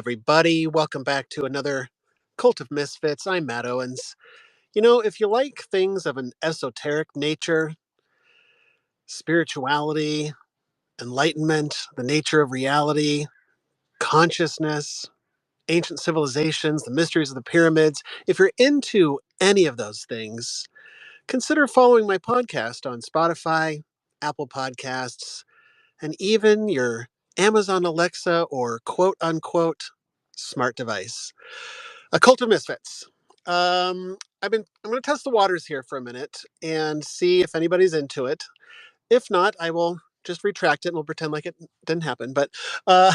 everybody. Welcome back to another Cult of Misfits. I'm Matt Owens. If you like things of an esoteric nature, spirituality, enlightenment, the nature of reality, consciousness, ancient civilizations, the mysteries of the pyramids, if you're into any of those things, consider following my podcast on Spotify, Apple Podcasts, and even your Amazon Alexa or quote unquote smart device. A Cult of Misfits. I'm going to test the waters here for a minute and see if anybody's into it. If not, I will just retract it and we'll pretend like it didn't happen. But uh,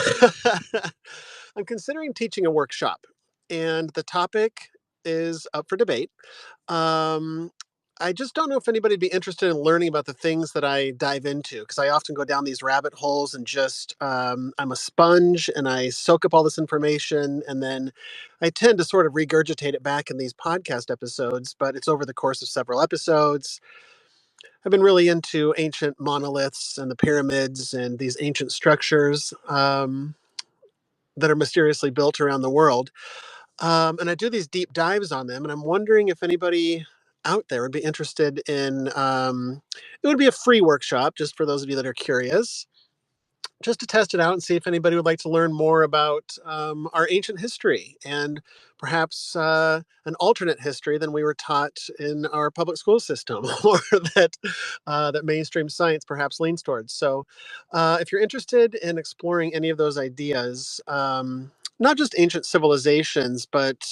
I'm considering teaching a workshop, and the topic is up for debate. Um, I just don't know if anybody'd be interested in learning about the things that I dive into, because I often go down these rabbit holes and I'm a sponge and I soak up all this information, and then I tend to sort of regurgitate it back in these podcast episodes, but it's over the course of several episodes. I've been really into ancient monoliths and the pyramids and these ancient structures that are mysteriously built around the world. And I do these deep dives on them, and I'm wondering if anybody out there would be interested in. It would be a free workshop, just for those of you that are curious, just to test it out and see if anybody would like to learn more about our ancient history and perhaps an alternate history than we were taught in our public school system, or that mainstream science perhaps leans towards. So, if you're interested in exploring any of those ideas. Not just ancient civilizations, but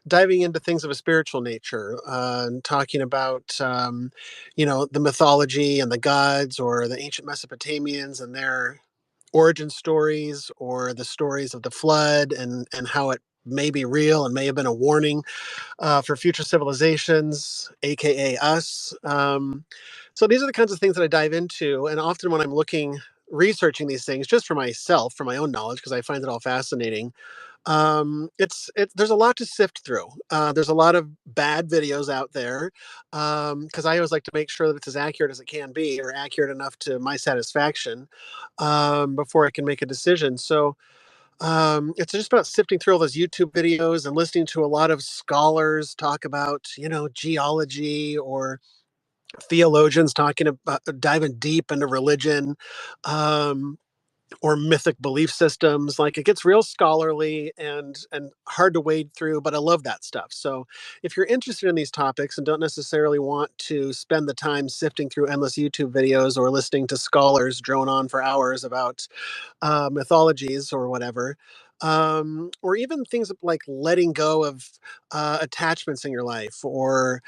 diving into things of a spiritual nature, and talking about the mythology and the gods, or the ancient Mesopotamians and their origin stories, or the stories of the flood, and how it may be real and may have been a warning for future civilizations, aka us. So these are the kinds of things that I dive into, and often when I'm researching these things just for myself, for my own knowledge, because I find it all fascinating. There's a lot to sift through. There's a lot of bad videos out there, because I always like to make sure that it's as accurate as it can be, or accurate enough to my satisfaction, before I can make a decision. So it's just about sifting through all those YouTube videos and listening to a lot of scholars talk about, geology, or theologians talking about diving deep into religion. Um, or mythic belief systems. Like, it gets real scholarly and hard to wade through, but I love that stuff. So if you're interested in these topics and don't necessarily want to spend the time sifting through endless YouTube videos or listening to scholars drone on for hours about mythologies or whatever, or even things like letting go of attachments in your life, or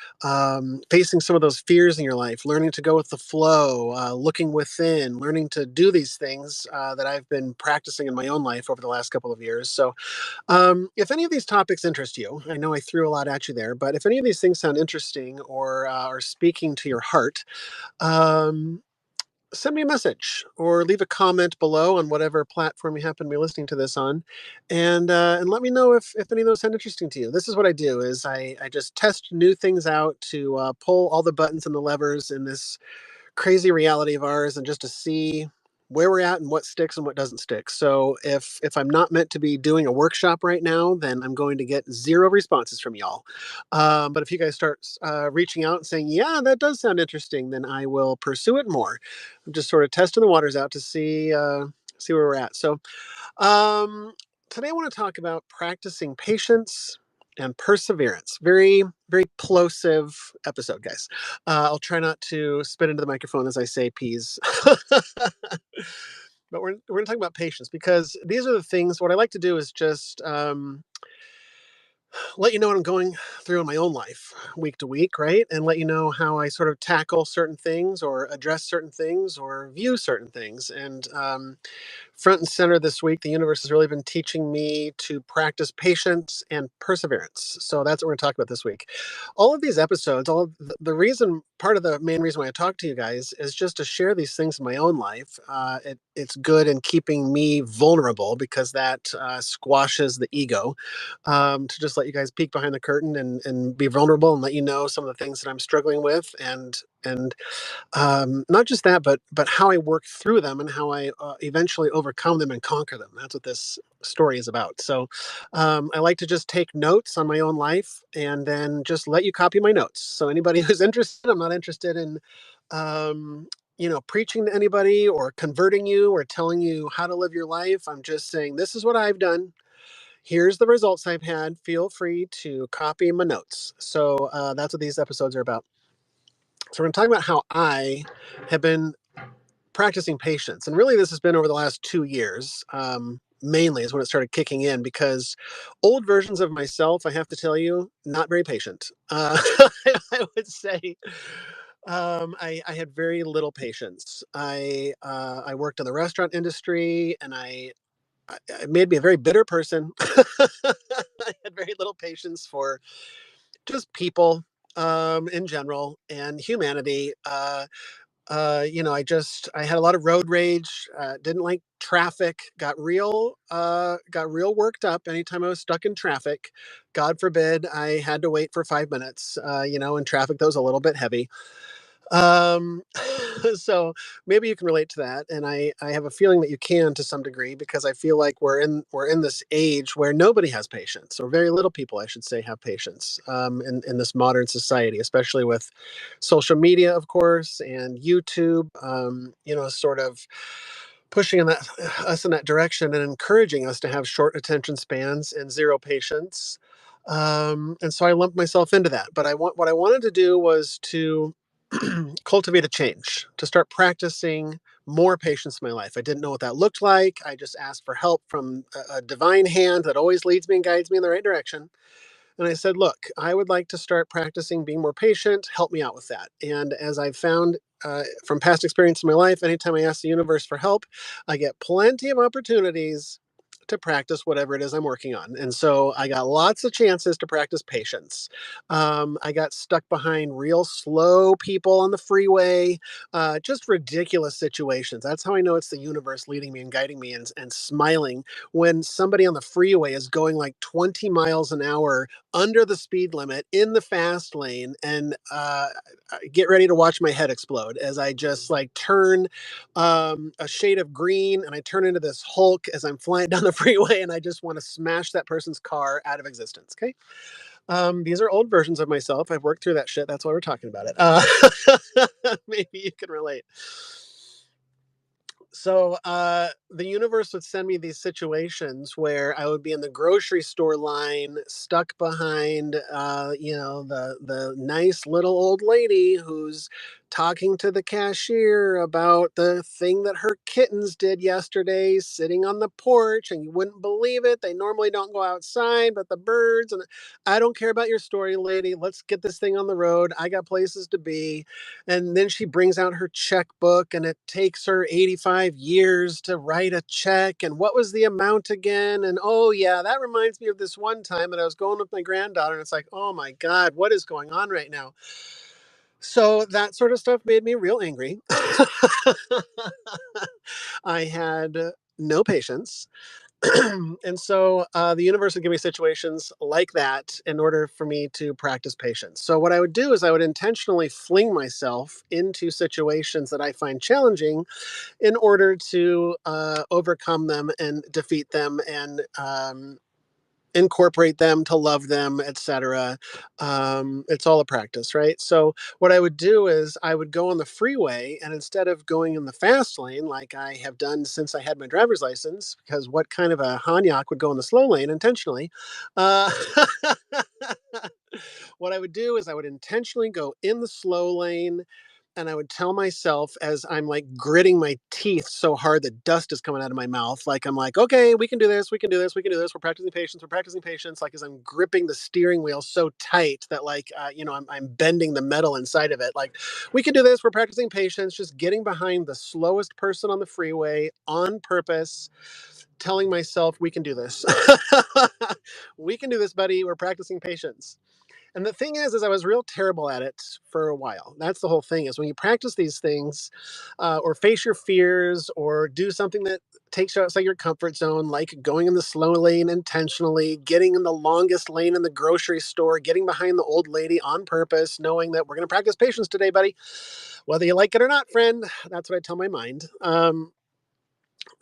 facing some of those fears in your life, learning to go with the flow, looking within, learning to do these things that I've been practicing in my own life over the last couple of years. So, if any of these topics interest you, I know I threw a lot at you there, but if any of these things sound interesting, or are speaking to your heart, um, send me a message or leave a comment below on whatever platform you happen to be listening to this on, and let me know if any of those sound interesting to you. This is what I do: is I just test new things out to pull all the buttons and the levers in this crazy reality of ours, and just to see where we're at and what sticks and what doesn't stick. So if I'm not meant to be doing a workshop right now, then I'm going to get zero responses from y'all. But if you guys start reaching out and saying, yeah, that does sound interesting, then I will pursue it more. I'm just sort of testing the waters out to see where we're at. So um, today I want to talk about practicing patience and perseverance. Very, very plosive episode, guys. I'll try not to spit into the microphone as I say peas. But we're going to talk about patience, because these are the things. What I like to do is just let you know what I'm going through in my own life week to week, right? And let you know how I sort of tackle certain things, or address certain things, or view certain things. And front and center this week, the universe has really been teaching me to practice patience and perseverance. So that's what we're going to talk about this week. All of these episodes, all of the reason, part of the main reason why I talk to you guys, is just to share these things in my own life. It's good in keeping me vulnerable, because that squashes the ego, to just let you guys peek behind the curtain and be vulnerable and let you know some of the things that I'm struggling with. And and not just that, but how I work through them and how I eventually overcome them and conquer them. That's what this story is about. So I like to just take notes on my own life and then just let you copy my notes. So anybody who's interested, I'm not interested in um, preaching to anybody or converting you or telling you how to live your life. I'm just saying this is what I've done. Here's the results I've had. Feel free to copy my notes. So that's what these episodes are about. So we're going to talk about how I have been practicing patience, and really this has been over the last 2 years. Mainly is when it started kicking in because old versions of myself, I have to tell you, not very patient. I would say I had very little patience. I worked in the restaurant industry, and it made me a very bitter person. I had very little patience for just people in general and humanity. I had a lot of road rage, didn't like traffic, got real worked up anytime I was stuck in traffic. God forbid I had to wait for 5 minutes, in traffic that was a little bit heavy. Um, so maybe you can relate to that, and I have a feeling that you can to some degree because I feel like we're in this age where nobody has patience, or very little people, I should say, have patience in this modern society, especially with social media, of course, and YouTube. Sort of pushing us in that direction and encouraging us to have short attention spans and zero patience. And so I lumped myself into that. But what I wanted to do was to cultivate a change, to start practicing more patience in my life. I didn't know what that looked like. I just asked for help from a divine hand that always leads me and guides me in the right direction. And I said, look, I would like to start practicing being more patient. Help me out with that. And as I've found from past experience in my life, anytime I ask the universe for help, I get plenty of opportunities to practice whatever it is I'm working on. And so I got lots of chances to practice patience. I got stuck behind real slow people on the freeway, just ridiculous situations. That's how I know it's the universe leading me and guiding me and smiling when somebody on the freeway is going like 20 miles an hour under the speed limit in the fast lane, and I get ready to watch my head explode as I just like turn a shade of green and I turn into this Hulk as I'm flying down the freeway, and I just want to smash that person's car out of existence. Okay. These are old versions of myself. I've worked through that shit. That's why we're talking about it. Maybe you can relate. So the universe would send me these situations where I would be in the grocery store line, stuck behind, the nice little old lady who's talking to the cashier about the thing that her kittens did yesterday, sitting on the porch, and you wouldn't believe it. They normally don't go outside, but the birds and I don't care about your story, lady. Let's get this thing on the road. I got places to be. And then she brings out her checkbook, and it takes her 85 years to write a check. And what was the amount again? And oh, yeah, that reminds me of this one time that I was going with my granddaughter. And it's like, oh my God, what is going on right now? So that sort of stuff made me real angry. I had no patience. And so the universe would give me situations like that in order for me to practice patience. So what I would do is I would intentionally fling myself into situations that I find challenging in order to overcome them and defeat them and incorporate them, to love them, etc. It's all a practice, right? So what I would do is I would go on the freeway, and instead of going in the fast lane like I have done since I had my driver's license, because what kind of a Hanyak would go in the slow lane intentionally? Uh, what I would do is I would intentionally go in the slow lane, and I would tell myself as I'm like gritting my teeth so hard that dust is coming out of my mouth, like I'm like, okay, we can do this, we can do this, we can do this. We're practicing patience. We're practicing patience. Like as I'm gripping the steering wheel so tight that like I'm bending the metal inside of it. Like we can do this. We're practicing patience. Just getting behind the slowest person on the freeway on purpose, telling myself we can do this. We can do this, buddy. We're practicing patience. And the thing is I was real terrible at it for a while. That's the whole thing is when you practice these things, or face your fears, or do something that takes you outside your comfort zone, like going in the slow lane intentionally, getting in the longest lane in the grocery store, getting behind the old lady on purpose, knowing that we're going to practice patience today, buddy, whether you like it or not, friend. That's what I tell my mind.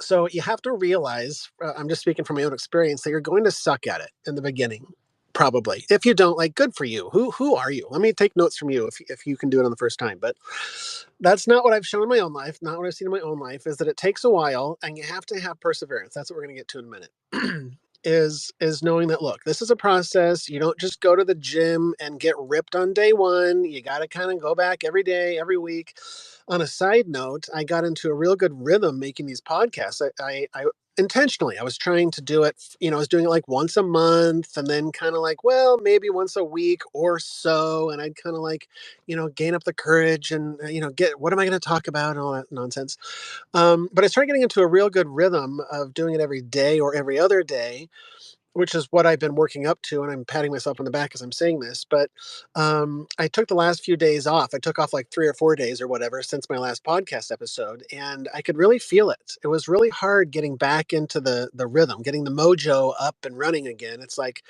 So you have to realize, I'm just speaking from my own experience, that you're going to suck at it in the beginning. Probably. If you don't, like, good for you. Who are you? Let me take notes from you if you can do it on the first time. But that's not what I've shown in my own life. Not what I've seen in my own life is that it takes a while and you have to have perseverance. That's what we're going to get to in a minute. Is knowing that, look, this is a process. You don't just go to the gym and get ripped on day one. You got to kind of go back every day, every week. On a side note, I got into a real good rhythm making these podcasts. I intentionally, I was trying to do it, I was doing it like once a month, and then kind of like, well, maybe once a week or so. And I'd kind of like, gain up the courage and, get, what am I going to talk about and all that nonsense. But I started getting into a real good rhythm of doing it every day or every other day, which is what I've been working up to, and I'm patting myself on the back as I'm saying this. But I took the last few days off. I took off like 3 or 4 days or whatever since my last podcast episode, and I could really feel it. It was really hard getting back into the rhythm, getting the mojo up and running again. It's like,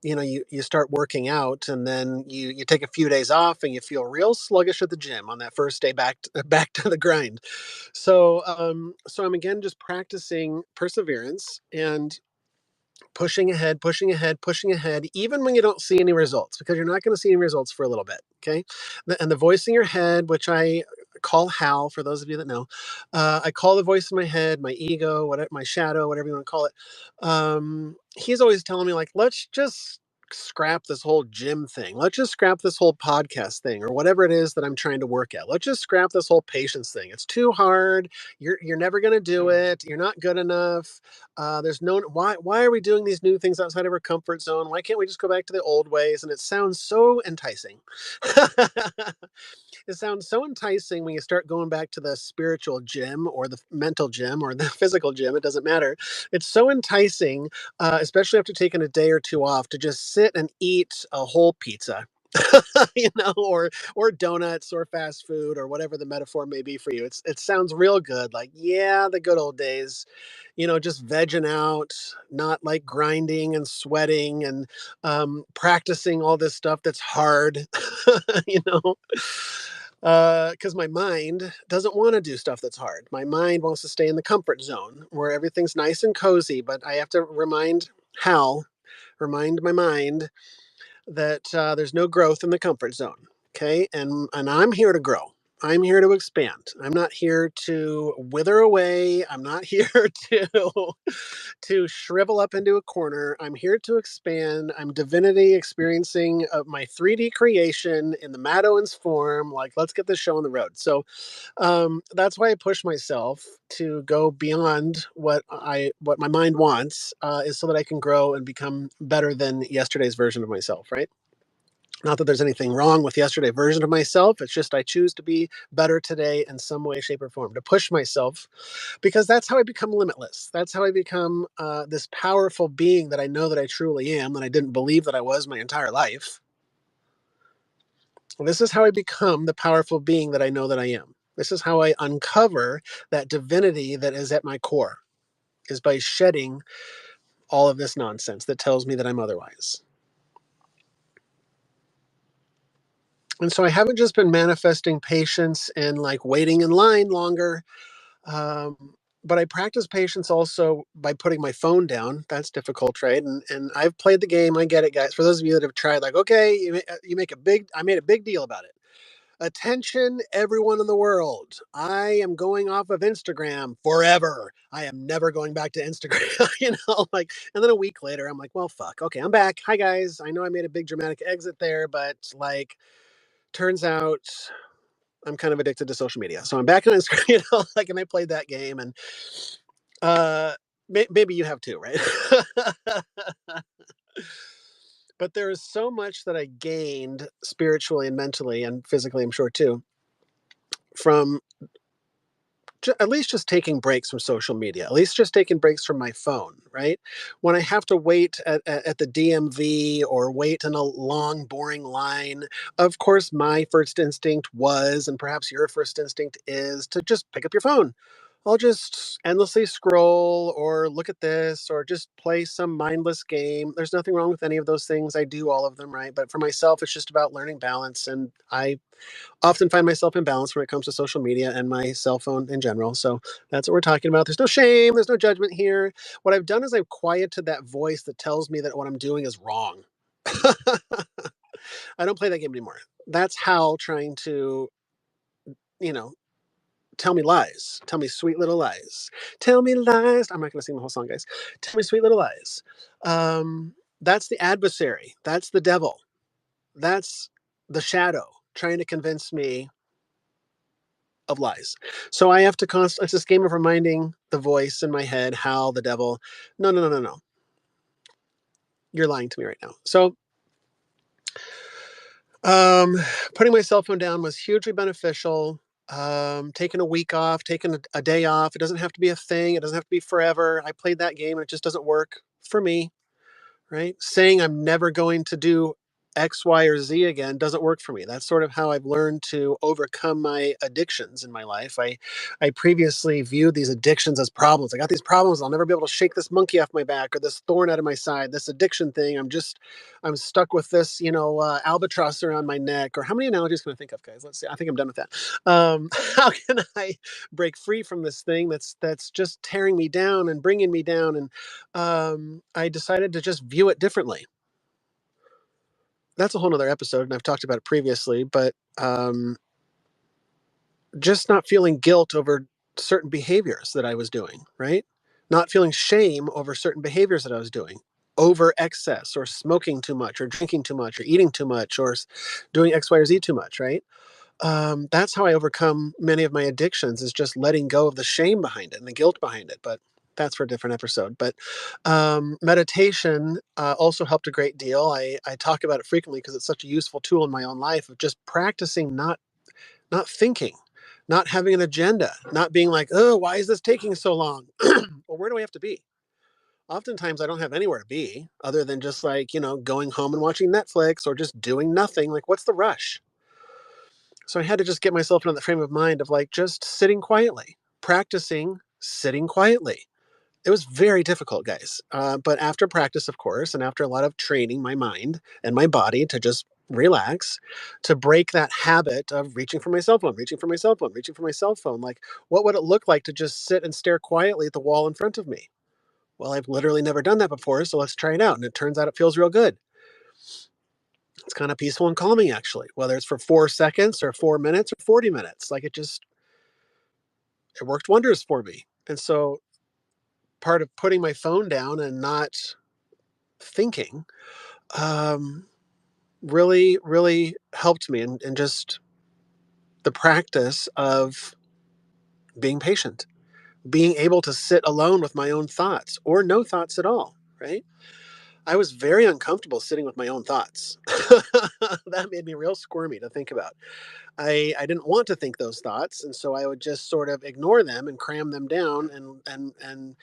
you start working out, and then you take a few days off, and you feel real sluggish at the gym on that first day back back to the grind. So I'm again just practicing perseverance and pushing ahead, pushing ahead, pushing ahead, even when you don't see any results, because you're not going to see any results for a little bit. Okay. And the voice in your head, which I call Hal, for those of you that know, I call the voice in my head, my ego, whatever, my shadow, whatever you want to call it. He's always telling me, like, let's just scrap this whole gym thing. Let's just scrap this whole podcast thing, or whatever it is that I'm trying to work at. Let's just scrap this whole patience thing. It's too hard. You're never going to do it. You're not good enough. There's no why are we doing these new things outside of our comfort zone? Why can't we just go back to the old ways? And it sounds so enticing. It sounds so enticing when you start going back to the spiritual gym or the mental gym or the physical gym. It doesn't matter. It's so enticing, especially after taking a day or two off, to just sit and eat a whole pizza. Or donuts or fast food or whatever the metaphor may be for you. It sounds real good, like, yeah, the good old days, just vegging out, not like grinding and sweating and practicing all this stuff that's hard, you know, because my mind doesn't want to do stuff that's hard. My mind wants to stay in the comfort zone where everything's nice and cozy, but I have to remind my mind that there's no growth in the comfort zone. Okay, and I'm here to grow. I'm here to expand. I'm not here to wither away. I'm not here to shrivel up into a corner. I'm here to expand. I'm divinity experiencing my 3D creation in the Madowin's form. Like, let's get this show on the road. So that's why I push myself to go beyond what my mind wants, is so that I can grow and become better than yesterday's version of myself. Right. Not that there's anything wrong with yesterday version of myself. It's just I choose to be better today in some way, shape, or form, to push myself, because that's how I become limitless. That's how I become this powerful being that I know that I truly am, that I didn't believe that I was my entire life. This is how I become the powerful being that I know that I am. This is how I uncover that divinity that is at my core, is by shedding all of this nonsense that tells me that I'm otherwise. And so I haven't just been manifesting patience and like waiting in line longer, but I practice patience also by putting my phone down. That's difficult, right? And I've played the game. I get it, guys. For those of you that have tried, like, okay, I made a big deal about it. Attention, everyone in the world. I am going off of Instagram forever. I am never going back to Instagram, like, and then a week later, I'm like, well, fuck. Okay, I'm back. Hi, guys. I know I made a big dramatic exit there, but like, turns out I'm kind of addicted to social media. So I'm back on Instagram, like, and I played that game, and uh, maybe you have too, right? But there is so much that I gained spiritually and mentally and physically, I'm sure too, from at least just taking breaks from social media, at least just taking breaks from my phone, right? When I have to wait at the DMV or wait in a long, boring line, of course, my first instinct was, and perhaps your first instinct is, to just pick up your phone. I'll just endlessly scroll or look at this or just play some mindless game. There's nothing wrong with any of those things. I do all of them, right? But for myself, it's just about learning balance. And I often find myself imbalanced when it comes to social media and my cell phone in general. So that's what we're talking about. There's no shame, there's no judgment here. What I've done is I've quieted that voice that tells me that what I'm doing is wrong. I don't play that game anymore. That's Hal trying to, you know, tell me lies. Tell me sweet little lies. Tell me lies. I'm not going to sing the whole song, guys. Tell me sweet little lies. That's the adversary. That's the devil. That's the shadow trying to convince me of lies. So I have to it's this game of reminding the voice in my head, Hal, the devil, no, no, no, no, no. You're lying to me right now. So um, putting my cell phone down was hugely beneficial. Taking a week off, taking a day off. It doesn't have to be a thing. It doesn't have to be forever. I played that game and it just doesn't work for me. Right? Saying I'm never going to do X, Y, or Z again doesn't work for me. That's sort of how I've learned to overcome my addictions in my life. I previously viewed these addictions as problems. I got these problems. I'll never be able to shake this monkey off my back or this thorn out of my side, this addiction thing. I'm stuck with this, albatross around my neck. Or how many analogies can I think of, guys? Let's see. I think I'm done with that. How can I break free from this thing that's just tearing me down and bringing me down? And I decided to just view it differently. That's a whole nother episode, and I've talked about it previously, but just not feeling guilt over certain behaviors that I was doing, right? Not feeling shame over certain behaviors that I was doing, over excess or smoking too much or drinking too much or eating too much or doing X, Y, or Z too much, right? That's how I overcome many of my addictions, is just letting go of the shame behind it and the guilt behind it. But that's for a different episode. But meditation also helped a great deal. I talk about it frequently because it's such a useful tool in my own life of just practicing not thinking, not having an agenda, not being like, oh, why is this taking so long? Well, where do I have to be? Oftentimes I don't have anywhere to be other than just like, going home and watching Netflix or just doing nothing. Like, what's the rush? So I had to just get myself into the frame of mind of like just sitting quietly, practicing sitting quietly. It was very difficult, guys. But after practice, of course, and after a lot of training my mind and my body to just relax, to break that habit of reaching for my cell phone, reaching for my cell phone, reaching for my cell phone, like what would it look like to just sit and stare quietly at the wall in front of me? Well, I've literally never done that before, so let's try it out. And it turns out it feels real good. It's kind of peaceful and calming, actually, whether it's for 4 seconds or 4 minutes or 40 minutes. Like it worked wonders for me. And so part of putting my phone down and not thinking um, really, really helped me. And just the practice of being patient, being able to sit alone with my own thoughts or no thoughts at all, right? I was very uncomfortable sitting with my own thoughts. That made me real squirmy to think about. I didn't want to think those thoughts, and so I would just sort of ignore them and cram them down and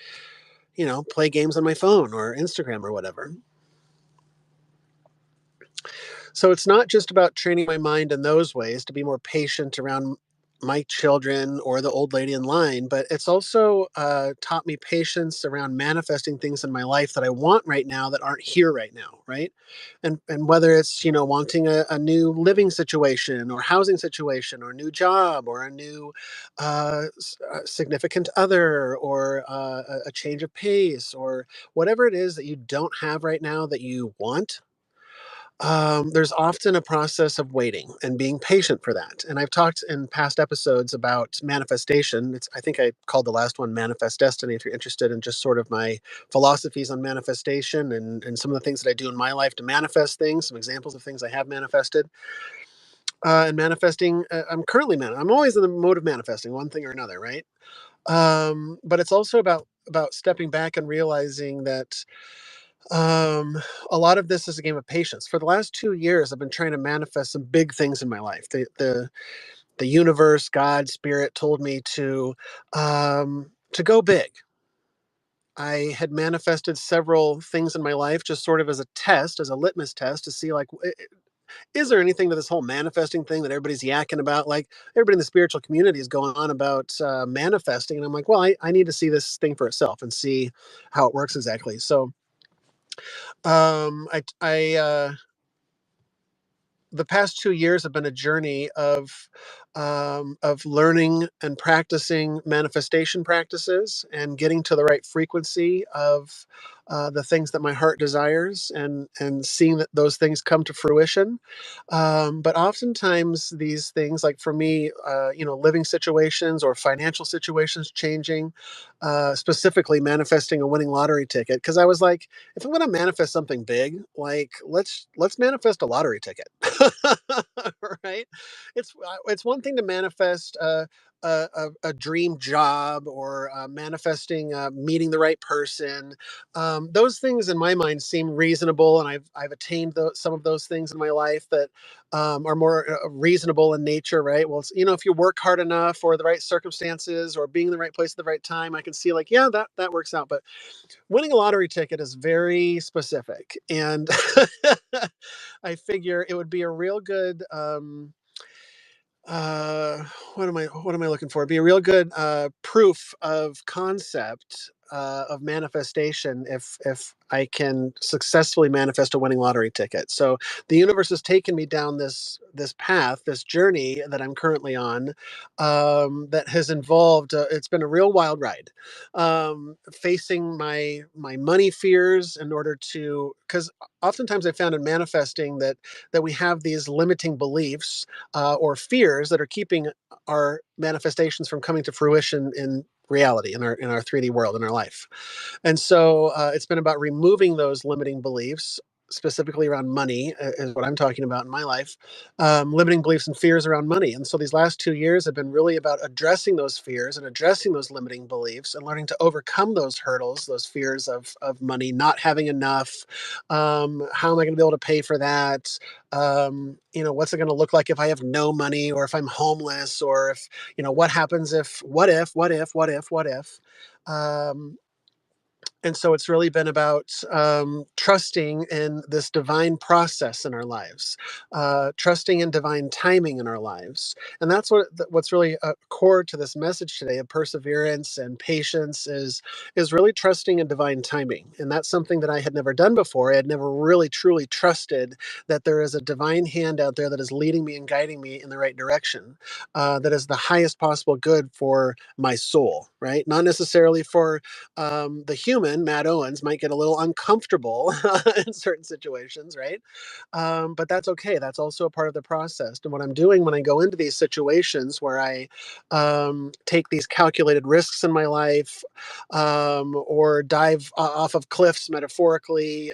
play games on my phone or Instagram or whatever. So it's not just about training my mind in those ways to be more patient around my children or the old lady in line, but it's also taught me patience around manifesting things in my life that I want right now that aren't here right now, right? And whether it's wanting a new living situation or housing situation or new job or a new significant other or a change of pace or whatever it is that you don't have right now that you want. There's often a process of waiting and being patient for that. And I've talked in past episodes about manifestation. I think I called the last one Manifest Destiny. If you're interested in just sort of my philosophies on manifestation and some of the things that I do in my life to manifest things, some examples of things I have manifested. And manifesting, I'm always in the mode of manifesting one thing or another, right? But it's also about stepping back and realizing that um, a lot of this is a game of patience. For the last 2 years, I've been trying to manifest some big things in my life. the universe, God, spirit told me to go big. I had manifested several things in my life just sort of as a test, as a litmus test to see like is there anything to this whole manifesting thing that everybody's yakking about? Like everybody in the spiritual community is going on about manifesting, and I'm like, well, I need to see this thing for itself and see how it works exactly. So I the past 2 years have been a journey of learning and practicing manifestation practices and getting to the right frequency of the things that my heart desires and seeing that those things come to fruition. But oftentimes these things, like for me, living situations or financial situations changing, specifically manifesting a winning lottery ticket, because I was like, if I'm going to manifest something big, like let's manifest a lottery ticket, right? It's one thing to manifest a dream job or manifesting meeting the right person. Those things in my mind seem reasonable, and I've attained some of those things in my life that are more reasonable in nature, right? Well, if you work hard enough or the right circumstances or being in the right place at the right time, I can see like, yeah, that works out. But winning a lottery ticket is very specific, and I figure it would be a real good uh what am I looking for? It'd be a real good proof of concept of manifestation if I can successfully manifest a winning lottery ticket. So the universe has taken me down this path, this journey that I'm currently on, that has involved it's been a real wild ride, facing my money fears in order to, because oftentimes I found in manifesting that we have these limiting beliefs or fears that are keeping our manifestations from coming to fruition in reality, in our 3D world, in our life. And so it's been about removing those limiting beliefs, specifically around money, is what I'm talking about in my life, limiting beliefs and fears around money. And so these last 2 years have been really about addressing those fears and addressing those limiting beliefs and learning to overcome those hurdles, those fears of money, not having enough. How am I going to be able to pay for that? What's it going to look like if I have no money or if I'm homeless or if, what happens if, what if? Um, and so it's really been about trusting in this divine process in our lives, trusting in divine timing in our lives, and that's what's really core to this message today of perseverance and patience is really trusting in divine timing, and that's something that I had never done before. I had never really truly trusted that there is a divine hand out there that is leading me and guiding me in the right direction, that is the highest possible good for my soul, right? Not necessarily for the human, Matt Owens, might get a little uncomfortable in certain situations, right? But that's okay. That's also a part of the process. And what I'm doing when I go into these situations where I take these calculated risks in my life, or dive off of cliffs metaphorically,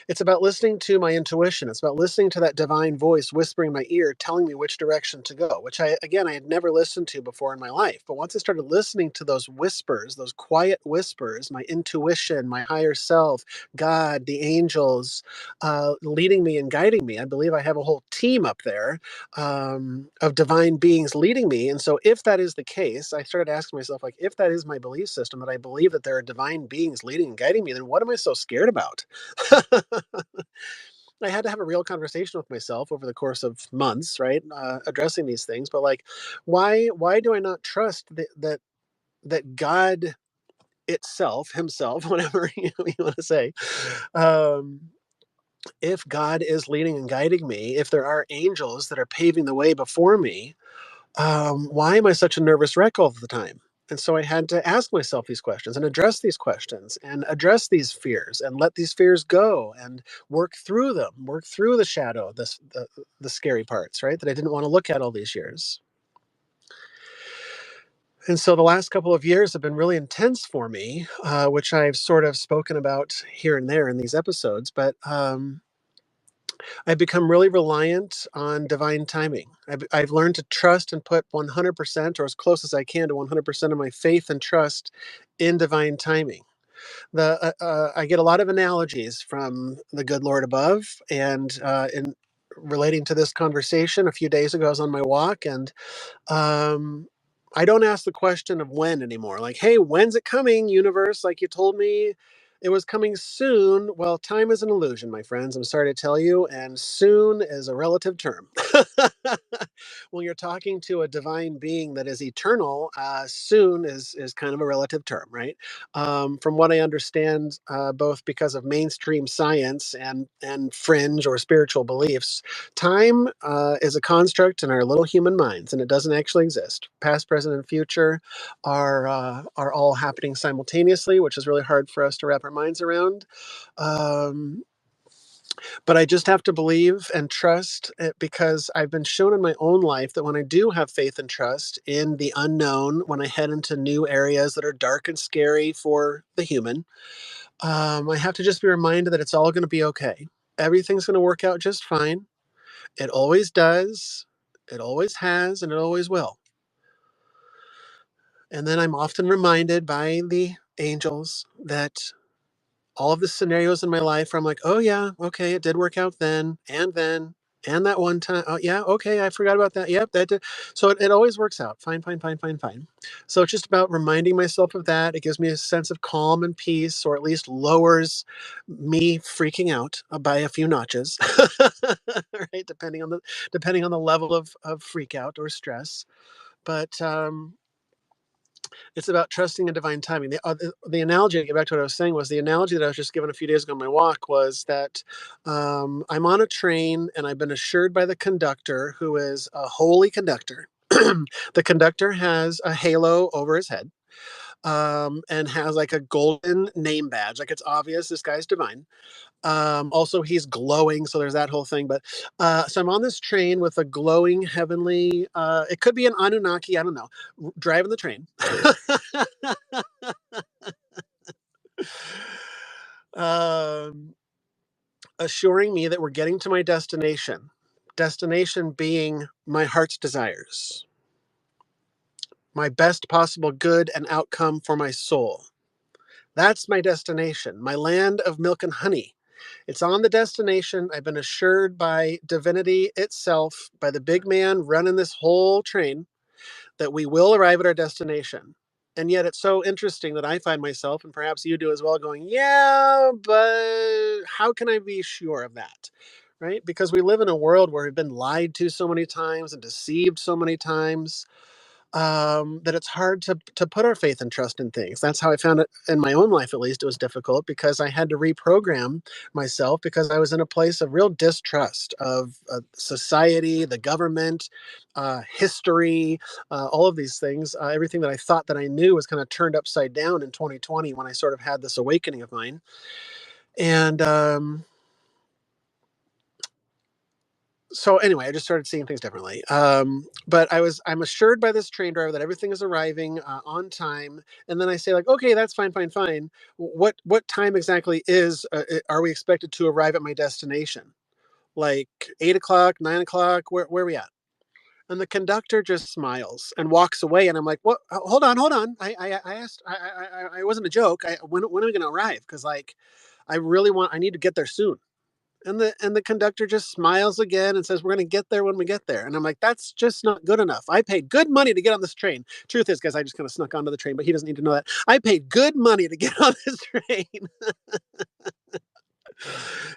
it's about listening to my intuition. It's about listening to that divine voice whispering in my ear, telling me which direction to go, which I had never listened to before in my life. But once I started listening to those whispers, those quiet whispers, my intuition, my higher self, God, the angels, leading me and guiding me, I believe I have a whole team up there of divine beings leading me. And so, if that is the case, I started asking myself, like, if that is my belief system, that I believe that there are divine beings leading and guiding me, then what am I so scared about? I had to have a real conversation with myself over the course of months, right? Addressing these things, but like, why do I not trust that God itself, Himself, whatever you want to say, um, if God is leading and guiding me, if there are angels that are paving the way before me, why am I such a nervous wreck all the time? And so I had to ask myself these questions and address these questions and address these fears and let these fears go and work through them, work through the shadow, the scary parts, right? That I didn't want to look at all these years. And so the last couple of years have been really intense for me, which I've sort of spoken about here and there in these episodes. But I've become really reliant on divine timing. I've learned to trust and put 100% or as close as I can to 100% of my faith and trust in divine timing. I get a lot of analogies from the good Lord above, and relating to this conversation. A few days ago, I was on my walk, and um, I don't ask the question of when anymore. Like, hey, when's it coming, universe? Like you told me it was coming soon. Well, time is an illusion, my friends. I'm sorry to tell you, and soon is a relative term. When you're talking to a divine being that is eternal, soon is kind of a relative term, right? From what I understand, both because of mainstream science and fringe or spiritual beliefs, time is a construct in our little human minds, and it doesn't actually exist. Past, present, and future are all happening simultaneously, which is really hard for us to wrap our minds around. Um, but I just have to believe and trust it, because I've been shown in my own life that when I do have faith and trust in the unknown, when I head into new areas that are dark and scary for the human, I have to just be reminded that it's all going to be okay. Everything's going to work out just fine. It always does. It always has, and it always will. And then I'm often reminded by the angels that all of the scenarios in my life where I'm like, oh yeah, okay, it did work out then, and that one time. Oh yeah, okay, I forgot about that. Yep, that did. So it always works out. Fine, fine, fine, fine, fine. So it's just about reminding myself of that. It gives me a sense of calm and peace, or at least lowers me freaking out by a few notches, right? Depending on the level of freak out or stress. But it's about trusting in divine timing. The analogy, to get back to what I was saying, was the analogy that I was just given a few days ago on my walk was that I'm on a train and I've been assured by the conductor, who is a holy conductor. The conductor has a halo over his head, and has like a golden name badge. Like it's obvious this guy's divine. Also, he's glowing, so there's that whole thing. But so I'm on this train with a glowing heavenly. It could be an Anunnaki. I don't know. Driving the train, um, assuring me that we're getting to my destination. Destination being my heart's desires, my best possible good and outcome for my soul. That's my destination, my land of milk and honey. It's on the destination. I've been assured by divinity itself, by the big man running this whole train, that we will arrive at our destination. And yet it's so interesting that I find myself, and perhaps you do as well, going, yeah, but how can I be sure of that? Right? Because we live in a world where we've been lied to so many times and deceived so many times, that it's hard to put our faith and trust in things. That's how I found it in my own life. At least it was difficult because I had to reprogram myself, because I was in a place of real distrust of society, the government, history, all of these things. Everything that I thought that I knew was kind of turned upside down in 2020 when I sort of had this awakening of mine. And so anyway, I just started seeing things differently. But I'm assured by this train driver that everything is arriving on time, and then I say like, okay, that's fine, fine, fine. What time exactly are we expected to arrive at my destination? Like 8 o'clock, 9 o'clock? Where are we at? And the conductor just smiles and walks away, and I'm like, what? Hold on, hold on. I asked. I wasn't a joke. When are we going to arrive? Because like, I need to get there soon. And the conductor just smiles again and says, we're going to get there when we get there. And I'm like, that's just not good enough. I paid good money to get on this train. Truth is, guys, I just kind of snuck onto the train, but he doesn't need to know that. I paid good money to get on this train.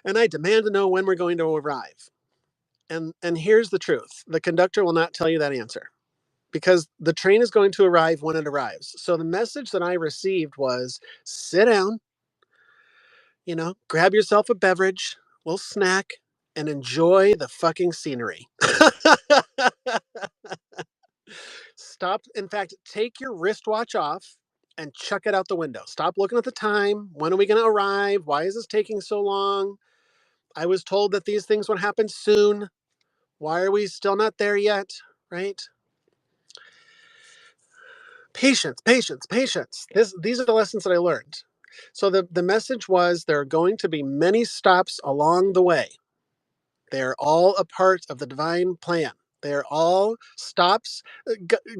And I demand to know when we're going to arrive. And here's the truth. The conductor will not tell you that answer, because the train is going to arrive when it arrives. So the message that I received was, sit down, grab yourself a beverage, little snack, and enjoy the fucking scenery. Stop. In fact, take your wristwatch off and chuck it out the window. Stop looking at the time. When are we going to arrive? Why is this taking so long? I was told that these things would happen soon. Why are we still not there yet? Right? Patience, patience, patience. These are the lessons that I learned. So the message was, there are going to be many stops along the way. They're all a part of the divine plan. They're all stops.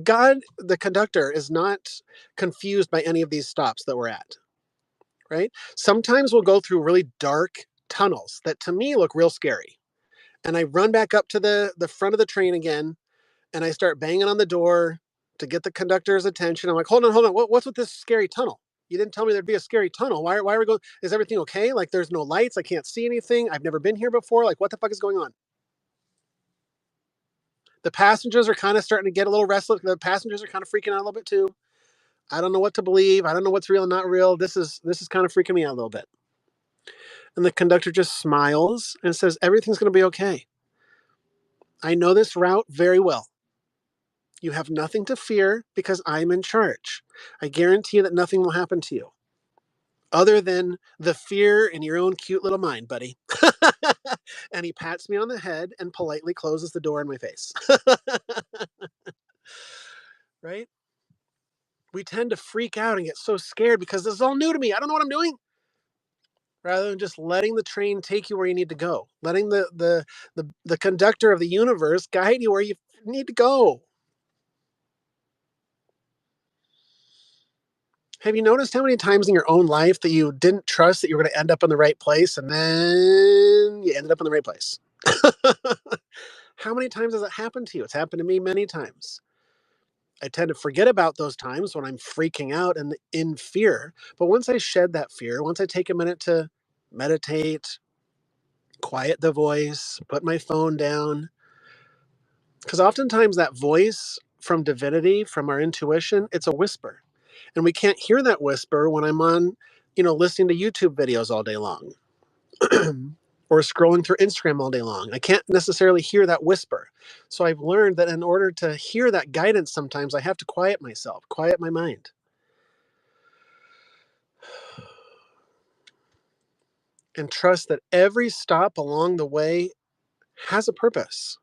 God, the conductor, is not confused by any of these stops that we're at, right? Sometimes we'll go through really dark tunnels that to me look real scary. And I run back up to the front of the train again, and I start banging on the door to get the conductor's attention. I'm like, hold on, what's with this scary tunnel? You didn't tell me there'd be a scary tunnel. Why are we going? Is everything okay? Like, there's no lights. I can't see anything. I've never been here before. Like, what the fuck is going on? The passengers are kind of starting to get a little restless. The passengers are kind of freaking out a little bit too. I don't know what to believe. I don't know what's real and not real. This is kind of freaking me out a little bit. And the conductor just smiles and says, everything's going to be okay. I know this route very well. You have nothing to fear because I'm in charge. I guarantee that nothing will happen to you other than the fear in your own cute little mind, buddy. And he pats me on the head and politely closes the door in my face. Right? We tend to freak out and get so scared because this is all new to me. I don't know what I'm doing. Rather than just letting the train take you where you need to go, letting the conductor of the universe guide you where you need to go. Have you noticed how many times in your own life that you didn't trust that you were going to end up in the right place and then you ended up in the right place? How many times has it happened to you? It's happened to me many times. I tend to forget about those times when I'm freaking out and in fear. But once I shed that fear, once I take a minute to meditate, quiet the voice, put my phone down, because oftentimes that voice from divinity, from our intuition, it's a whisper. And we can't hear that whisper when I'm on, listening to YouTube videos all day long or scrolling through Instagram all day long. I can't necessarily hear that whisper. So I've learned that in order to hear that guidance, sometimes I have to quiet myself, quiet my mind, and trust that every stop along the way has a purpose.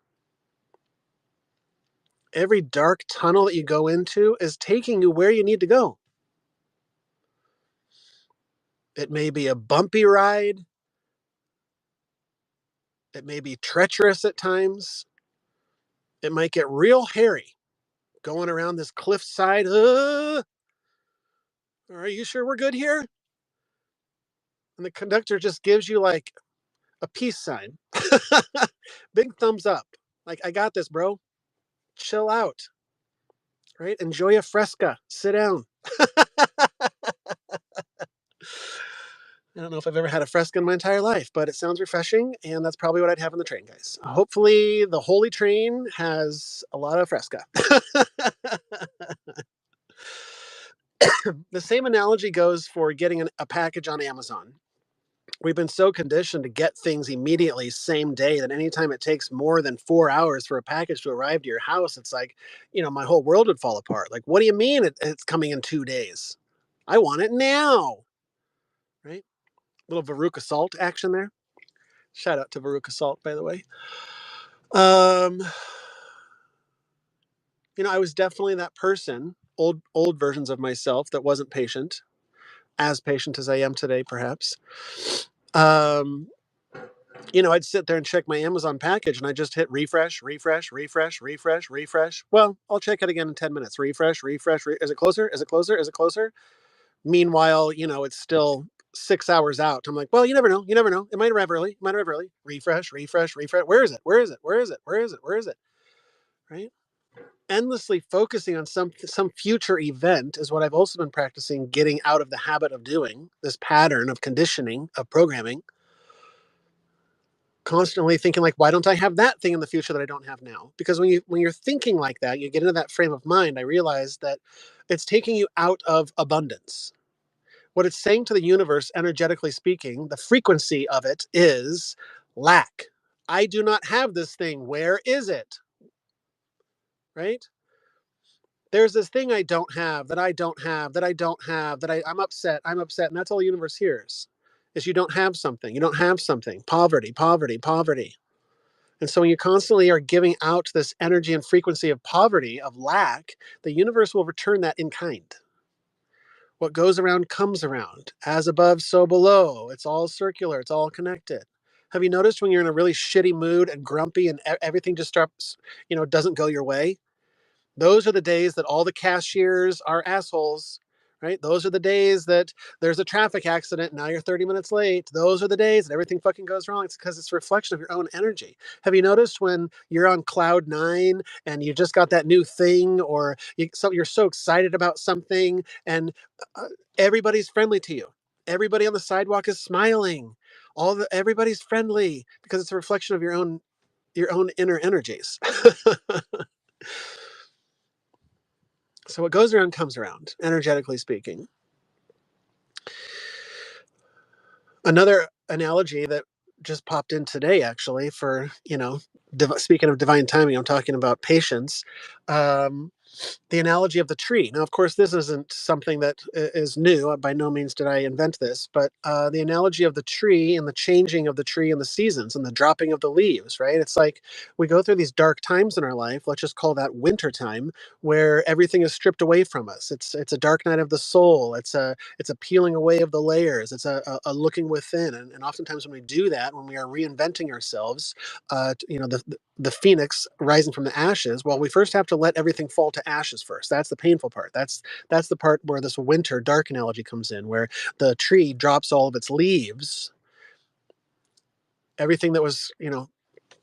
Every dark tunnel that you go into is taking you where you need to go. It may be a bumpy ride. It may be treacherous at times. It might get real hairy going around this cliffside. Are you sure we're good here? And the conductor just gives you like a peace sign. Big thumbs up. Like, I got this, bro. Chill out. Right? Enjoy a fresca. Sit down. I don't know if I've ever had a fresca in my entire life, but it sounds refreshing, and that's probably what I'd have on the train, guys. Hopefully, the Holy Train has a lot of fresca. The same analogy goes for getting a package on Amazon. We've been so conditioned to get things immediately, same day, that anytime it takes more than 4 hours for a package to arrive to your house, it's like, my whole world would fall apart. Like, what do you mean it's coming in 2 days? I want it now. Right? Little Veruca Salt action there. Shout out to Veruca Salt, by the way. Um, I was definitely that person, old versions of myself that wasn't patient, as patient as I am today, perhaps. Um, I'd sit there and check my Amazon package and I just hit refresh, refresh, refresh, refresh, refresh. Well, I'll check it again in 10 minutes. Refresh, refresh. Is it closer? Is it closer? Is it closer? Meanwhile, it's still 6 hours out. I'm like, well, you never know. You never know. It might arrive early. It might arrive early. Refresh, refresh, refresh. Where is it? Where is it? Where is it? Where is it? Where is it? Right? Endlessly focusing on some future event is what I've also been practicing getting out of the habit of doing, this pattern of conditioning, of programming, constantly thinking like, why don't I have that thing in the future that I don't have now? Because when you're thinking like that, you get into that frame of mind. I realize that it's taking you out of abundance. What it's saying to the universe, energetically speaking, the frequency of it is lack. I do not have this thing. Where is it? Right? There's this thing I don't have, that I don't have, that I don't have, I'm upset, and that's all the universe hears. Is you don't have something. You don't have something. Poverty, poverty, poverty. And so when you constantly are giving out this energy and frequency of poverty, of lack, the universe will return that in kind. What goes around comes around. As above, so below. It's all circular. It's all connected. Have you noticed when you're in a really shitty mood and grumpy and everything just starts, doesn't go your way? Those are the days that all the cashiers are assholes, right? Those are the days that there's a traffic accident. Now you're 30 minutes late. Those are the days that everything fucking goes wrong. It's because it's a reflection of your own energy. Have you noticed when you're on cloud nine and you just got that new thing, or you're so excited about something, and uh, everybody's friendly to you? Everybody on the sidewalk is smiling. Everybody's friendly because it's a reflection of your own inner energies. So what goes around comes around, energetically speaking. Another analogy that just popped in today, actually, for, speaking of divine timing, I'm talking about patience. Um, the analogy of the tree. Now, of course, this isn't something that is new. By no means did I invent this, but the analogy of the tree and the changing of the tree and the seasons and the dropping of the leaves, right? It's like we go through these dark times in our life. Let's just call that winter time, where everything is stripped away from us. It's a dark night of the soul. It's a peeling away of the layers. It's a looking within. And oftentimes when we do that, when we are reinventing ourselves, the phoenix rising from the ashes, well, we first have to let everything fall to ashes first. That's the painful part. That's the part where this winter dark analogy comes in, where the tree drops all of its leaves, everything that was,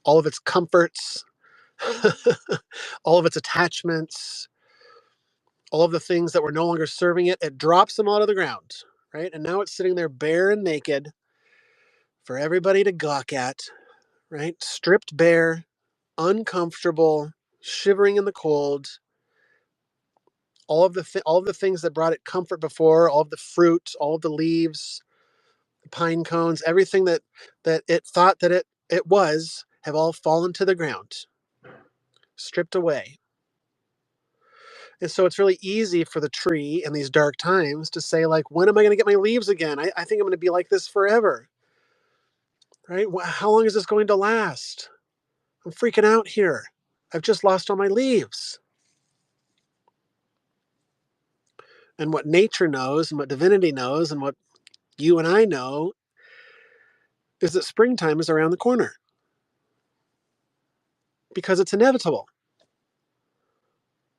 all of its comforts, all of its attachments, all of the things that were no longer serving it. It drops them all to the ground, right? And now it's sitting there bare and naked for everybody to gawk at, right? Stripped bare, uncomfortable, shivering in the cold. All of the things that brought it comfort before, all of the fruit, all of the leaves, the pine cones, everything that it thought that it was, have all fallen to the ground, stripped away. And so it's really easy for the tree in these dark times to say, like, when am I going to get my leaves again? I think I'm going to be like this forever, right? How long is this going to last? I'm freaking out here. I've just lost all my leaves. And what nature knows and what divinity knows and what you and I know is that springtime is around the corner, because it's inevitable.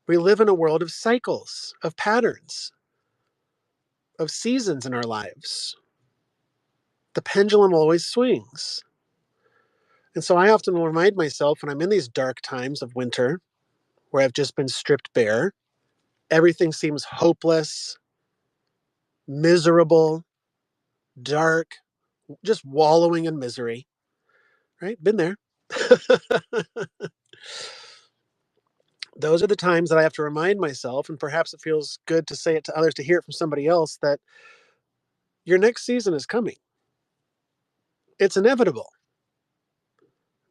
We live in a world of cycles, of patterns, of seasons in our lives. The pendulum always swings. And so I often will remind myself when I'm in these dark times of winter, where I've just been stripped bare, everything seems hopeless, miserable, dark, just wallowing in misery, right? Been there. Those are the times that I have to remind myself, and perhaps it feels good to say it to others, to hear it from somebody else, that your next season is coming. It's inevitable.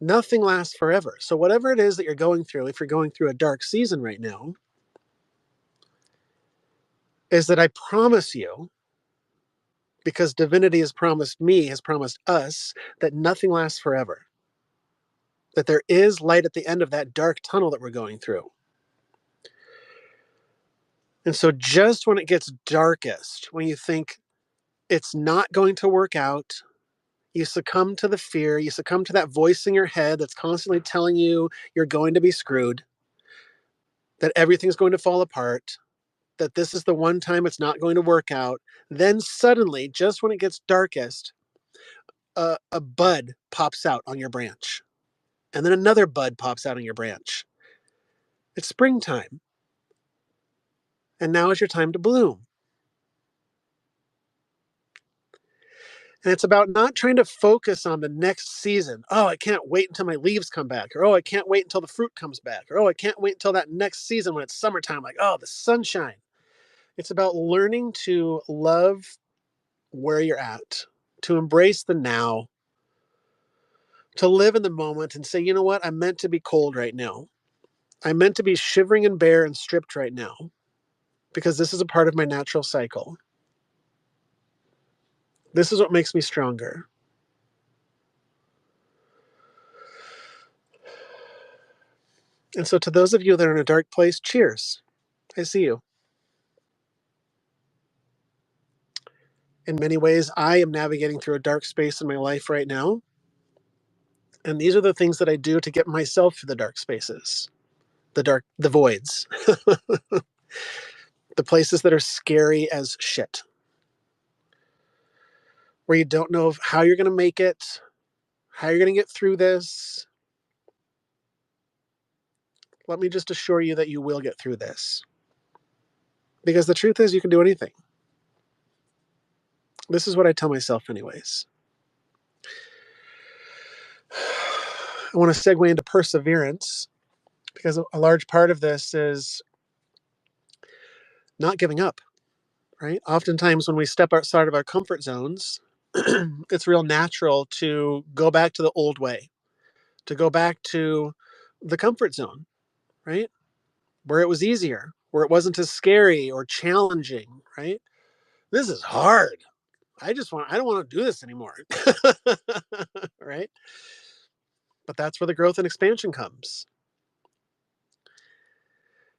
Nothing lasts forever. So, whatever it is that you're going through, if you're going through a dark season right now, is that I promise you, because divinity has promised me, has promised us, that nothing lasts forever. That there is light at the end of that dark tunnel that we're going through. And so, just when it gets darkest, when you think it's not going to work out, you succumb to the fear, you succumb to that voice in your head that's constantly telling you you're going to be screwed, that everything's going to fall apart, that this is the one time it's not going to work out. Then suddenly, just when it gets darkest, a bud pops out on your branch. And then another bud pops out on your branch. It's springtime. And now is your time to bloom. And it's about not trying to focus on the next season. Oh, I can't wait until my leaves come back. Or, oh, I can't wait until the fruit comes back. Or, oh, I can't wait until that next season when it's summertime. Like, oh, the sunshine. It's about learning to love where you're at, to embrace the now, to live in the moment and say, you know what? I'm meant to be cold right now. I'm meant to be shivering and bare and stripped right now, because this is a part of my natural cycle. This is what makes me stronger. And so, to those of you that are in a dark place, cheers. I see you. In many ways, I am navigating through a dark space in my life right now. And these are the things that I do to get myself through the dark spaces, the voids. The places that are scary as shit, where you don't know how you're going to make it, how you're going to get through this. Let me just assure you that you will get through this. Because the truth is, you can do anything. This is what I tell myself, anyways. I want to segue into perseverance because a large part of this is not giving up, right? Oftentimes, when we step outside of our comfort zones, it's real natural to go back to the old way, to go back to the comfort zone, right? Where it was easier, where it wasn't as scary or challenging, right? This is hard. I don't want to do this anymore. Right? But that's where the growth and expansion comes.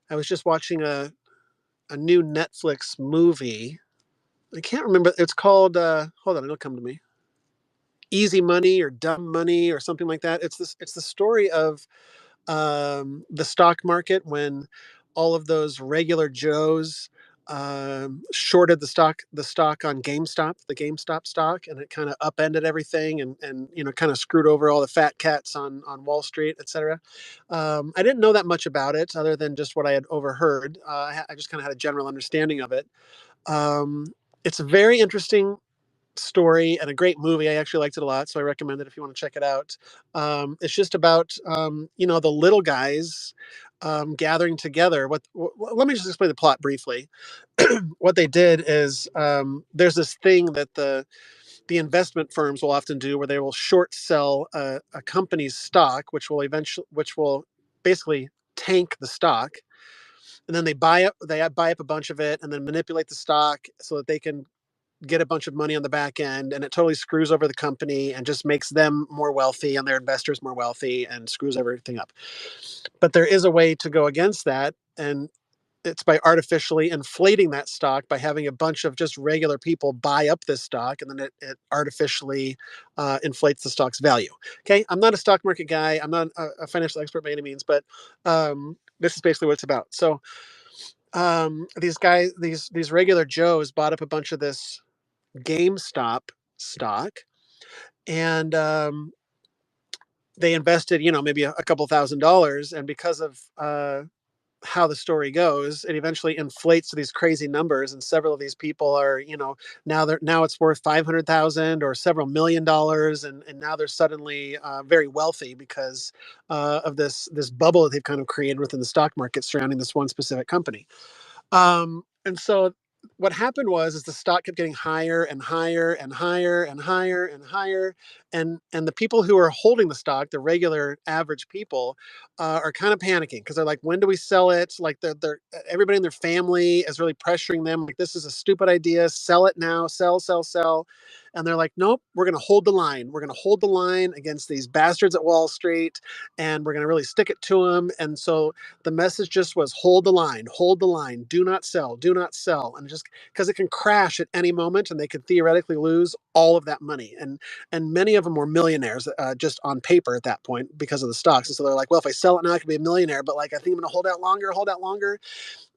I was just watching a new Netflix movie. I can't remember. It's called, hold on, it'll come to me. Easy Money or Dumb Money or something like that. It's the story of the stock market when all of those regular Joes shorted the stock on the GameStop stock, and it kind of upended everything and kind of screwed over all the fat cats on Wall Street, etc. I didn't know that much about it other than just what I had overheard. I just kind of had a general understanding of it. Um, it's a very interesting story and a great movie. I actually liked it a lot, so I recommend it if you want to check it out. It's just about the little guys gathering together. Let me just explain the plot briefly. What they did is there's this thing that the investment firms will often do where they will short sell a company's stock, which will basically tank the stock, and then they buy up a bunch of it and then manipulate the stock so that they can get a bunch of money on the back end, and it totally screws over the company and just makes them more wealthy and their investors more wealthy and screws everything up. But there is a way to go against that, and it's by artificially inflating that stock by having a bunch of just regular people buy up this stock, and then it artificially inflates the stock's value. Okay, I'm not a stock market guy, I'm not a financial expert by any means, but this is basically what it's about. So these guys, these regular Joes bought up a bunch of this GameStop stock, and they invested, maybe a couple $1,000s, and because of how the story goes, it eventually inflates to these crazy numbers, and several of these people are, now it's worth 500,000 or several $1 million, and now they're suddenly very wealthy because of this bubble that they've kind of created within the stock market surrounding this one specific company. And so what happened was is the stock kept getting higher and higher and higher and higher and higher, and the people who are holding the stock, the regular average people, are kind of panicking because they're like, when do we sell it? Like they're everybody in their family is really pressuring them, like, this is a stupid idea, sell it now, sell, sell, sell. And they're like, nope, we're going to hold the line. We're going to hold the line against these bastards at Wall Street, and we're going to really stick it to them. And so the message just was hold the line, do not sell, do not sell. And just because it can crash at any moment and they could theoretically lose all of that money. And many of them were millionaires just on paper at that point because of the stocks. And so they're like, well, if I sell it now, I could be a millionaire, but like, I think I'm going to hold out longer.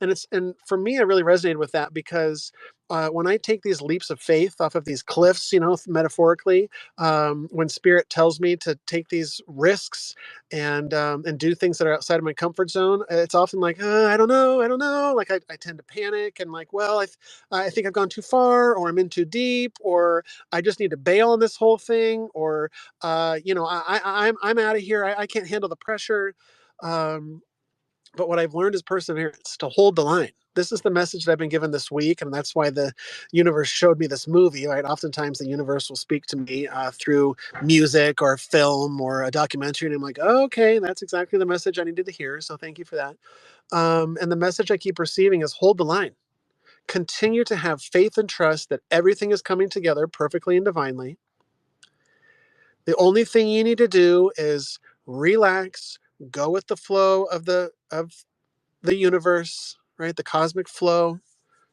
And for me, I really resonated with that because when I take these leaps of faith off of these cliffs, metaphorically, when spirit tells me to take these risks and do things that are outside of my comfort zone, it's often like, I don't know. Like I tend to panic and like, well, I think I've gone too far, or I'm in too deep, or I just need to bail on this whole thing, or I'm out of here. I can't handle the pressure. Um, but what I've learned is perseverance, to hold the line. This is the message that I've been given this week, and that's why the universe showed me this movie. Right? Oftentimes, the universe will speak to me through music or film or a documentary, and I'm like, oh, okay, that's exactly the message I needed to hear. So thank you for that. And the message I keep receiving is hold the line. Continue to have faith and trust that everything is coming together perfectly and divinely. The only thing you need to do is relax, go with the flow of the universe, right? The cosmic flow.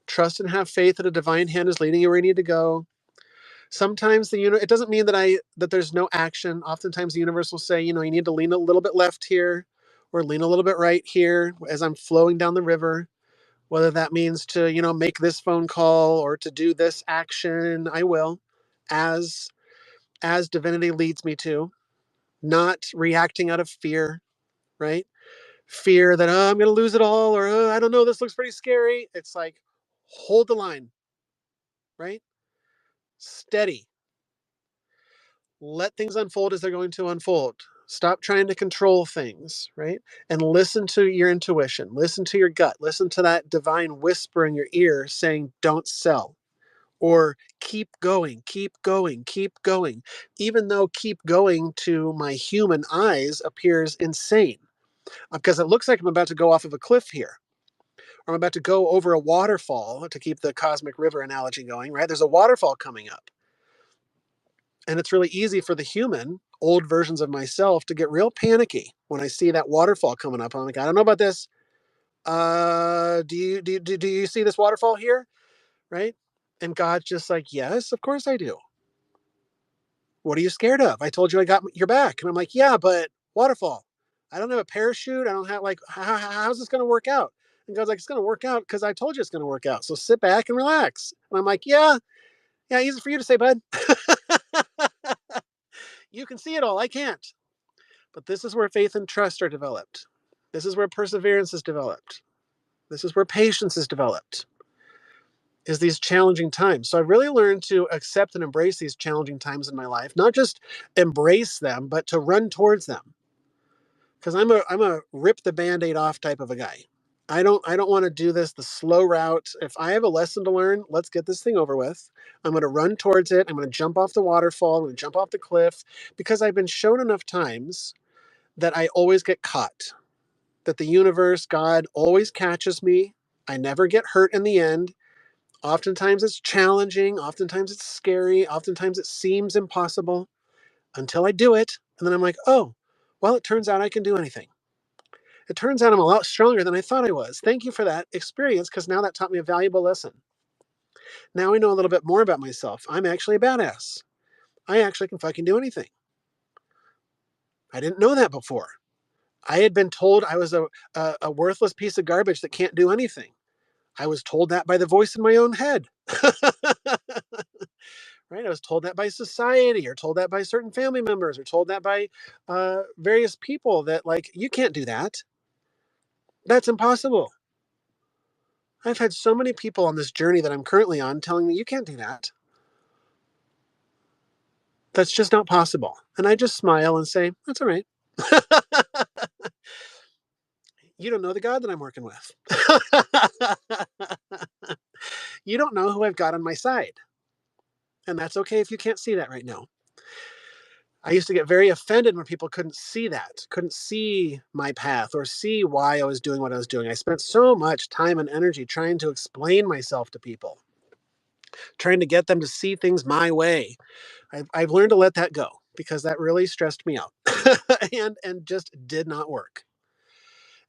Trust and have faith that a divine hand is leading you where you need to go. Sometimes it doesn't mean that there's no action. Oftentimes the universe will say, you need to lean a little bit left here or lean a little bit right here as I'm flowing down the river. Whether that means to, make this phone call or to do this action, I will, as as divinity leads me to, not reacting out of fear, right? Fear that, oh, I'm going to lose it all, or oh, I don't know, this looks pretty scary. It's like, hold the line, right? Steady. Let things unfold as they're going to unfold. Stop trying to control things, right? And listen to your intuition, listen to your gut, listen to that divine whisper in your ear saying, don't sell, or keep going, keep going, keep going. Even though keep going to my human eyes appears insane, because it looks like I'm about to go off of a cliff here. Or I'm about to go over a waterfall, to keep the cosmic river analogy going, right? There's a waterfall coming up. And it's really easy for the human, old versions of myself, to get real panicky when I see that waterfall coming up. I'm like, I don't know about this. Do you see this waterfall here? Right? And God's just like, yes, of course I do. What are you scared of? I told you I got your back. And I'm like, yeah, but waterfall. I don't have a parachute. I don't have, like, how's this going to work out? And God's like, it's going to work out because I told you it's going to work out. So sit back and relax. And I'm like, yeah, yeah, easy for you to say, bud. You can see it all. I can't. But this is where faith and trust are developed. This is where perseverance is developed. This is where patience is developed, is these challenging times. So I really learned to accept and embrace these challenging times in my life, not just embrace them, but to run towards them. Because I'm a rip the Band-Aid off type of a guy. I don't want to do this the slow route. If I have a lesson to learn, let's get this thing over with. I'm going to run towards it. I'm going to jump off the waterfall. I'm going to jump off the cliff, because I've been shown enough times that I always get caught, that the universe, God, always catches me. I never get hurt in the end. Oftentimes it's challenging. Oftentimes it's scary. Oftentimes it seems impossible until I do it. And then I'm like, oh, well, it turns out I can do anything. It turns out I'm a lot stronger than I thought I was. Thank you for that experience, because now that taught me a valuable lesson. Now I know a little bit more about myself. I'm actually a badass. I actually can fucking do anything. I didn't know that before. I had been told I was a worthless piece of garbage that can't do anything. I was told that by the voice in my own head. Right? I was told that by society, or told that by certain family members, or told that by various people that, like, you can't do that. That's impossible. I've had so many people on this journey that I'm currently on telling me, you can't do that. That's just not possible. And I just smile and say, that's all right. You don't know the God that I'm working with. You don't know who I've got on my side. And that's okay if you can't see that right now. I used to get very offended when people couldn't see that, couldn't see my path or see why I was doing what I was doing. I spent so much time and energy trying to explain myself to people, trying to get them to see things my way. I've learned to let that go, because that really stressed me out and just did not work.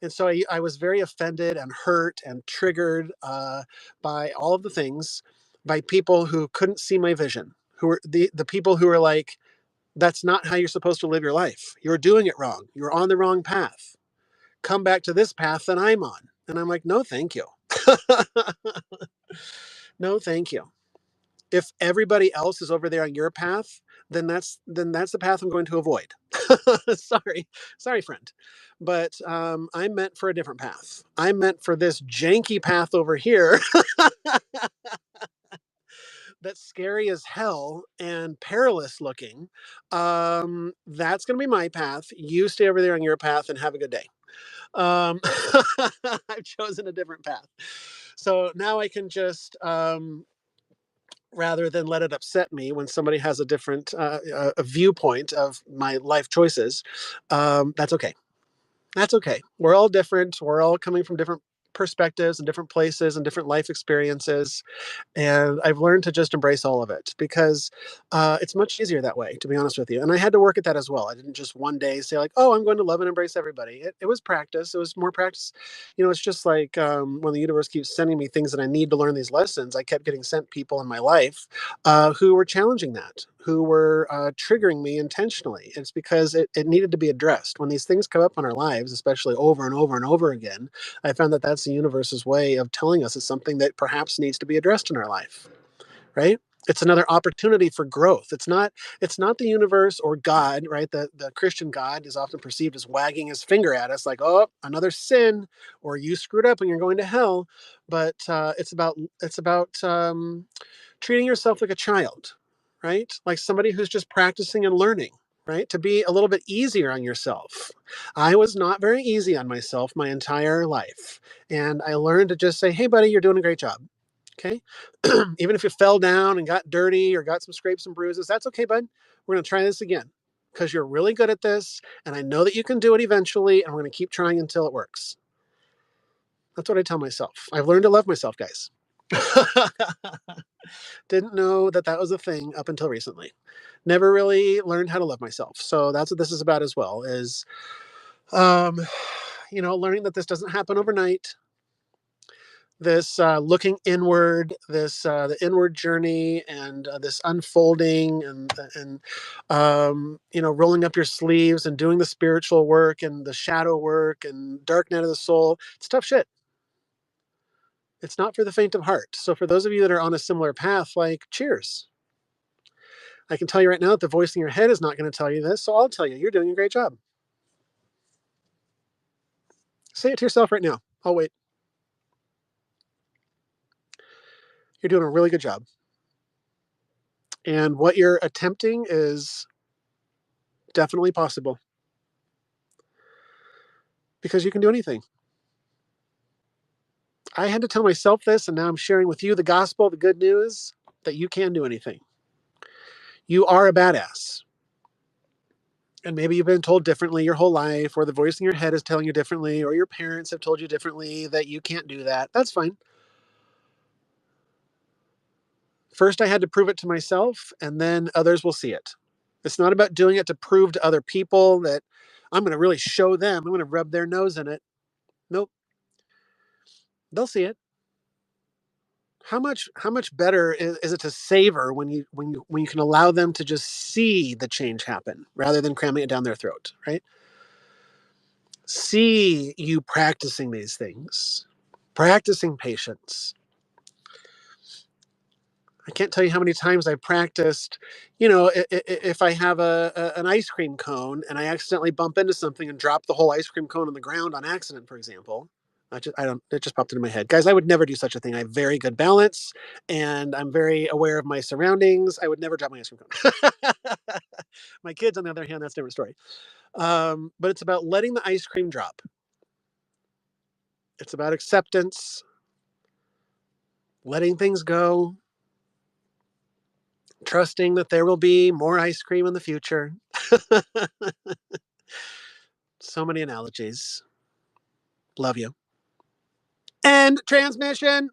And so I was very offended and hurt and triggered by all of the things, by people who couldn't see my vision, who were the people who were like, that's not how you're supposed to live your life. You're doing it wrong. You're on the wrong path. Come back to this path that I'm on. And I'm like, no, thank you. No, thank you. If everybody else is over there on your path, then that's the path I'm going to avoid. Sorry, friend, but I'm meant for a different path. I'm meant for this janky path over here that's scary as hell and perilous looking. That's going to be my path. You stay over there on your path and have a good day. Um, I've chosen a different path. So now I can just, rather than let it upset me when somebody has a different a viewpoint of my life choices, that's okay. That's okay. We're all different. We're all coming from different perspectives and different places and different life experiences. And I've learned to just embrace all of it, because it's much easier that way, to be honest with you. And I had to work at that as well. I didn't just one day say, like, oh, I'm going to love and embrace everybody. It was practice. It was more practice. It's just like, when the universe keeps sending me things that I need to learn these lessons, I kept getting sent people in my life who were challenging that, who were triggering me intentionally. It's because it needed to be addressed. When these things come up in our lives, especially over and over and over again, I found that that's the universe's way of telling us it's something that perhaps needs to be addressed in our life, right? It's another opportunity for growth. It's not the universe or God, right? The Christian God is often perceived as wagging his finger at us, like, oh, another sin, or you screwed up and you're going to hell. But it's about treating yourself like a child, right? Like somebody who's just practicing and learning, right? To be a little bit easier on yourself. I was not very easy on myself my entire life. And I learned to just say, hey, buddy, you're doing a great job. Okay. Even if you fell down and got dirty or got some scrapes and bruises, that's okay, bud. We're going to try this again because you're really good at this. And I know that you can do it eventually. And we're going to keep trying until it works. That's what I tell myself. I've learned to love myself, guys. Didn't know that that was a thing up until recently. Never really learned how to love myself. So that's what this is about as well, is um, learning that this doesn't happen overnight. This looking inward, this the inward journey, and this unfolding, and rolling up your sleeves and doing the spiritual work and the shadow work and dark night of the soul. It's tough shit. It's not for the faint of heart. So for those of you that are on a similar path, like, cheers. I can tell you right now that the voice in your head is not going to tell you this, so I'll tell you, you're doing a great job. Say it to yourself right now. I'll wait. You're doing a really good job. And what you're attempting is definitely possible because you can do anything. I had to tell myself this, and now I'm sharing with you the gospel, the good news that you can do anything. You are a badass. And maybe you've been told differently your whole life, or the voice in your head is telling you differently, or your parents have told you differently that you can't do that. That's fine. First, I had to prove it to myself, and then others will see it. It's not about doing it to prove to other people that I'm going to really show them. I'm going to rub their nose in it. Nope. They'll see it. How much better is it to savor when you can allow them to just see the change happen rather than cramming it down their throat, right? See you practicing these things, practicing patience. I can't tell you how many times I practiced. If I have an ice cream cone and I accidentally bump into something and drop the whole ice cream cone on the ground on accident, for example. I don't. It just popped into my head, guys. I would never do such a thing. I have very good balance, and I'm very aware of my surroundings. I would never drop my ice cream cone. My kids, on the other hand, that's a different story. But it's about letting the ice cream drop. It's about acceptance, letting things go, trusting that there will be more ice cream in the future. So many analogies. Love you. End transmission.